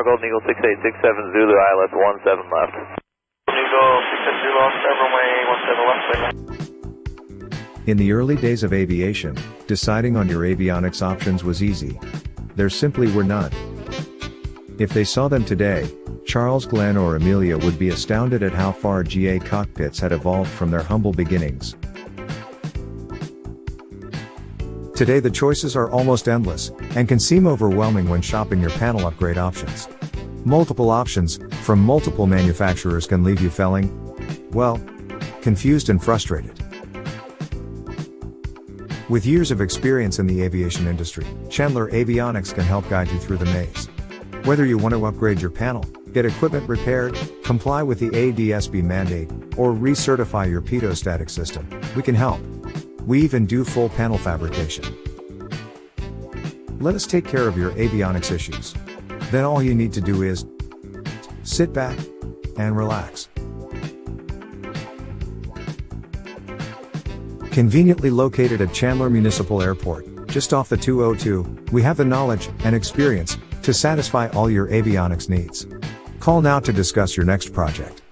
Golden Eagle 6867 Zulu, ILS 17 left. Eagle 670 left, runway 17 left. In the early days of aviation, deciding on your avionics options was easy. There simply were none. If they saw them today, Charles, Glenn or Amelia would be astounded at how far GA cockpits had evolved from their humble beginnings. Today the choices are almost endless, and can seem overwhelming when shopping your panel upgrade options. Multiple options, from multiple manufacturers can leave you feeling, well, confused and frustrated. With years of experience in the aviation industry, Chandler Avionics can help guide you through the maze. Whether you want to upgrade your panel, get equipment repaired, comply with the ADS-B mandate, or recertify your pitot system, we can help. We even do full panel fabrication. Let us take care of your avionics issues. Then all you need to do is sit back and relax. Conveniently located at Chandler Municipal Airport, just off the 202, we have the knowledge and experience to satisfy all your avionics needs. Call now to discuss your next project.